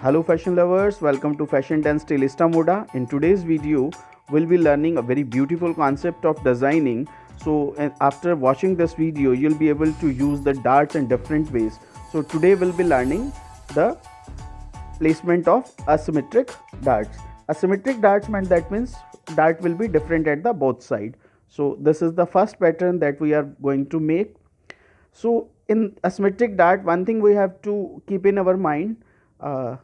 Hello fashion lovers, welcome to Fashion Dance Stylista Moda. In today's video, we'll be learning a very beautiful concept of designing. So after watching this video, you'll be able to use the darts in different ways. So today we'll be learning the placement of asymmetric darts. Asymmetric darts means dart will be different at the both side. So this is the first pattern that we are going to make. So in asymmetric dart, one thing we have to keep in our mind, uh,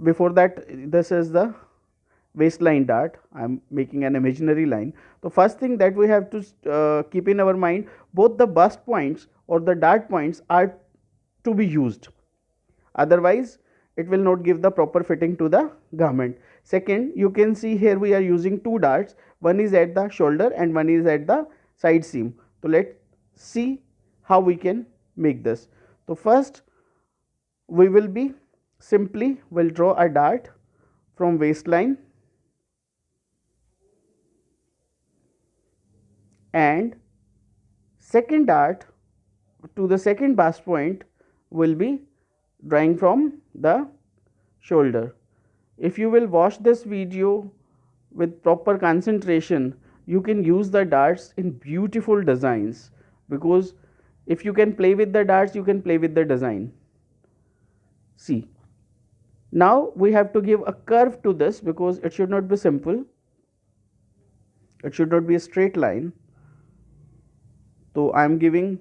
before that, this is the waistline dart. I am making an imaginary line. The first thing that we have to keep in our mind, both the bust points or the dart points are to be used, otherwise it will not give the proper fitting to the garment. Second, you can see here we are using two darts, one is at the shoulder and one is at the side seam. So let's see how we can make this. So first we will be simply will draw a dart from waistline and second dart to the second bust point will be drawing from the shoulder. If you will watch this video with proper concentration, you can use the darts in beautiful designs, because if you can play with the darts, you can play with the design. See, now we have to give a curve to this, because it should not be simple, it should not be a straight line. So I am giving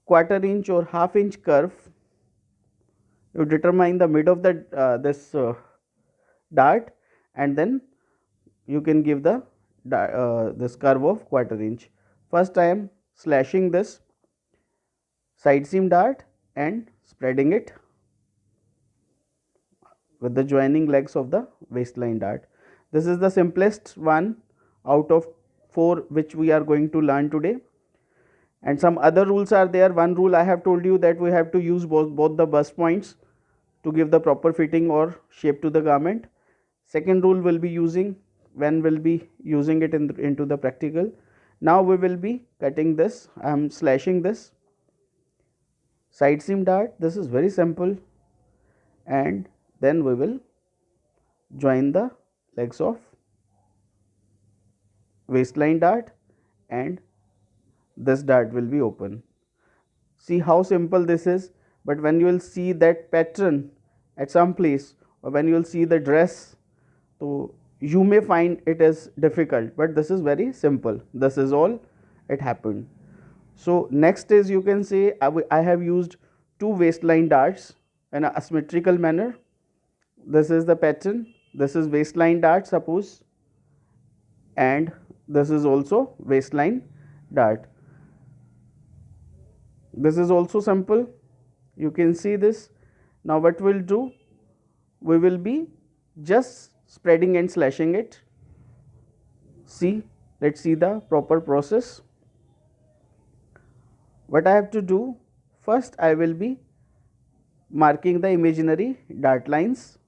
quarter inch or half inch curve. You determine the mid of the this dart, and then you can give the this curve of quarter inch. First I am slashing this side seam dart and spreading it with the joining legs of the waistline dart. This is the simplest one out of 4 which we are going to learn today, and some other rules are there. One rule I have told you that we have to use both the bust points to give the proper fitting or shape to the garment. Second rule will be using when we'll be using it into the practical. Now we will be cutting this. I am slashing this side seam dart. This is very simple, and then we will join the legs of waistline dart, and this dart will be open. See how simple this is, but when you will see that pattern at some place, or when you will see the dress, so you may find it is difficult, but this is very simple. This is all it happened. So next is, you can say I have used 2 waistline darts in a asymmetrical manner. This is the pattern, this is waistline dart suppose, and this is also waistline dart. This is also simple, you can see this. Now what we'll do, we will be just spreading and slashing it. See, let's see the proper process. What I have to do, first I will be marking the imaginary dart lines.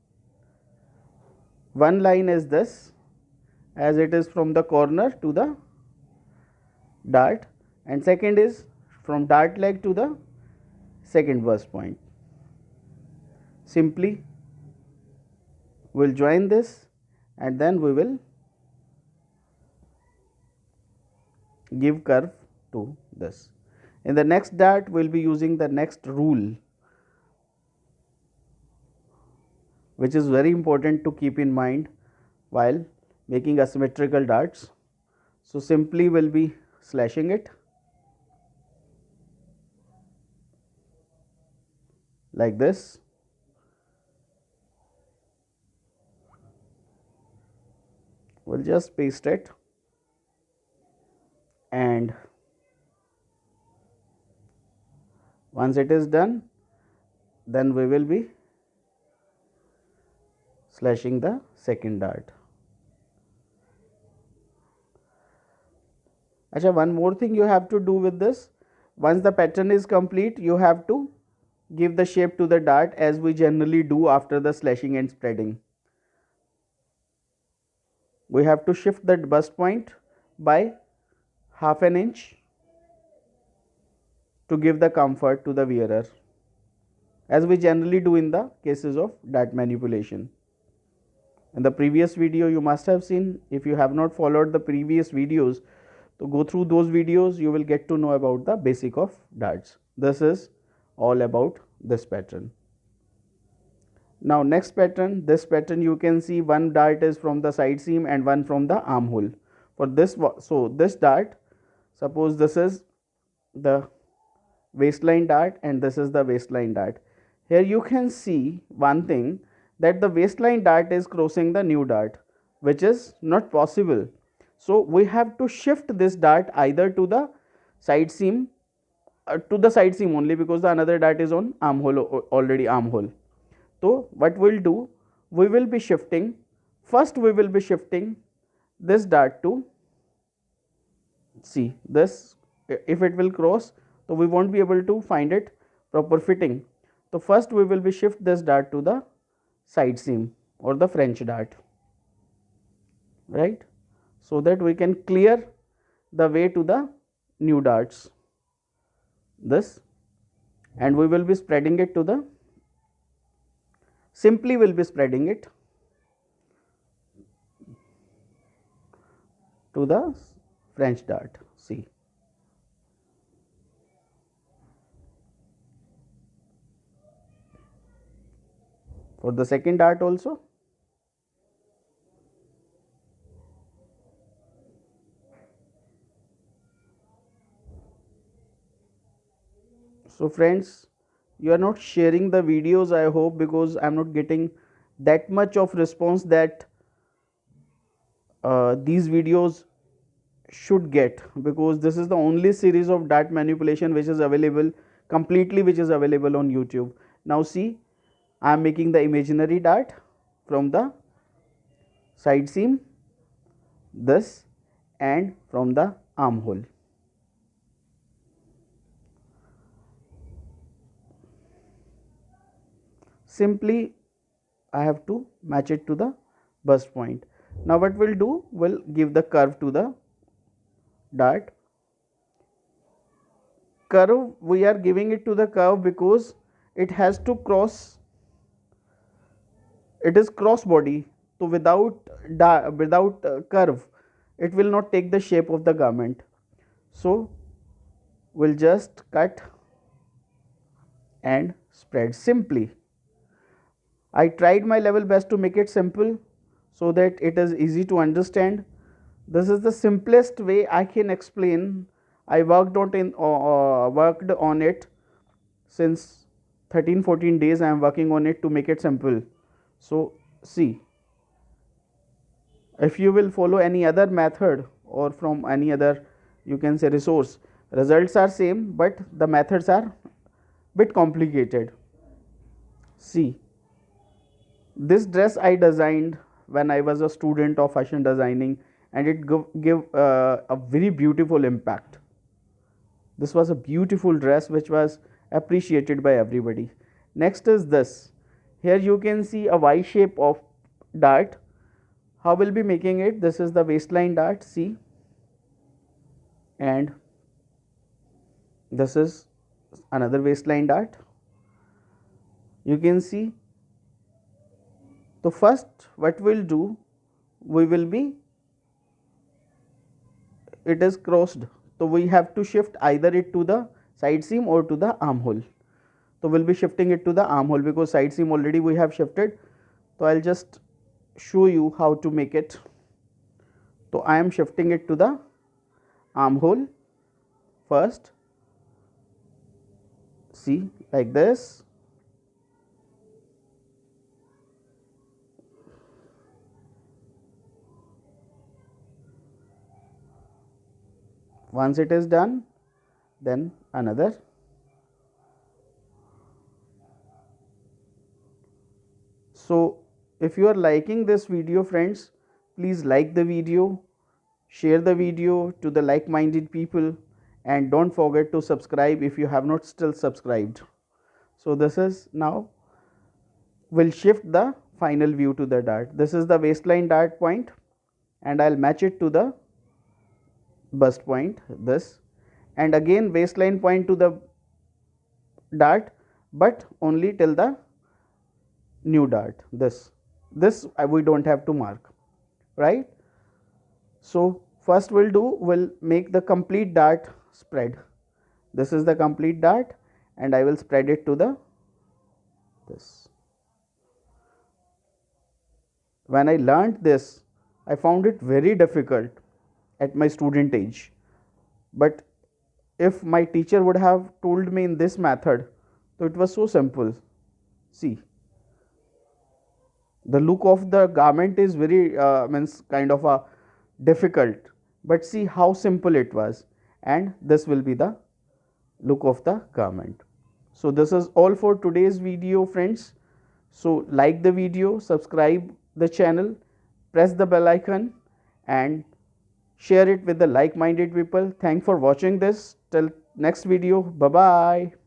One line is this, as it is from the corner to the dart, and second is from dart leg to the second bust point. Simply we'll join this, and then we will give curve to this. In the next dart we'll be using the next rule, which is very important to keep in mind while making asymmetrical darts. So simply we'll be slashing it like this. We'll just paste it, and once it is done, then we will be slashing the second dart. Achha, one more thing you have to do with this. Once the pattern is complete, you have to give the shape to the dart as we generally do after the slashing and spreading. We have to shift the bust point by half an inch to give the comfort to the wearer. as we generally do in the cases of dart manipulation. In the previous video you must have seen. If you have not followed the previous videos, to go through those videos, you will get to know about the basic of darts. This is all about this pattern. Now next pattern, this pattern you can see one dart is from the side seam and one from the armhole. For this, so this dart, suppose this is the waistline dart and this is the waistline dart. Here you can see one thing, that the waistline dart is crossing the new dart, which is not possible. So we have to shift this dart either to the side seam, only, because the another dart is on armhole, already armhole. So what we'll do, we will be shifting, first we will be shifting this dart to, see this, if it will cross, so we won't be able to find it proper fitting. So first we will be shift this dart to the side seam or the French dart, right, so that we can clear the way to the new darts, this, and we will be spreading it to the, simply will be spreading it to the French dart. See, for the second dart also. So friends, you are not sharing the videos, I hope, because I am not getting that much of response that these videos should get, because this is the only series of dart manipulation which is available completely, which is available on YouTube. Now see, I am making the imaginary dart from the side seam, this, and from the armhole. Simply I have to match it to the bust point. Now what we'll do, we'll give the curve to the dart. Curve, we are giving it to the curve because it has to cross, it is cross body, so without curve it will not take the shape of the garment. So we'll just cut and spread simply. I tried my level best to make it simple so that it is easy to understand. This is the simplest way I can explain. I worked on it since 13-14 days. I am working on it to make it simple. So see, if you will follow any other method or from any other, you can say, resource, results are same, but the methods are bit complicated. See, this dress I designed when I was a student of fashion designing, and it give a very beautiful impact. This was a beautiful dress which was appreciated by everybody. Next is this. Here you can see a Y shape of dart. How will be making it? This is the waistline dart, see, and this is another waistline dart. You can see. So first what we'll do, we will be, it is crossed, so we have to shift either it to the side seam or to the armhole. So we'll be shifting it to the armhole because side seam already we have shifted. So I'll just show you how to make it. So I am shifting it to the armhole first, see, like this. Once it is done, then another. So if you are liking this video, friends, please like the video, share the video to the like-minded people, and don't forget to subscribe if you have not still subscribed. So this is, now we'll shift the final view to the dart. This is the waistline dart point, and I'll match it to the bust point, this, and again waistline point to the dart, but only till the new dart. This we don't have to mark, right? So first we'll make the complete dart spread. This is the complete dart, and I will spread it to the this. When I learnt this, I found it very difficult at my student age. But if my teacher would have told me in this method, so it was so simple. See, the look of the garment is very means kind of a difficult, but see how simple it was, and this will be the look of the garment. So this is all for today's video, friends. So like the video, subscribe the channel, press the bell icon, and share it with the like-minded people. Thanks for watching this. Till next video. Bye bye.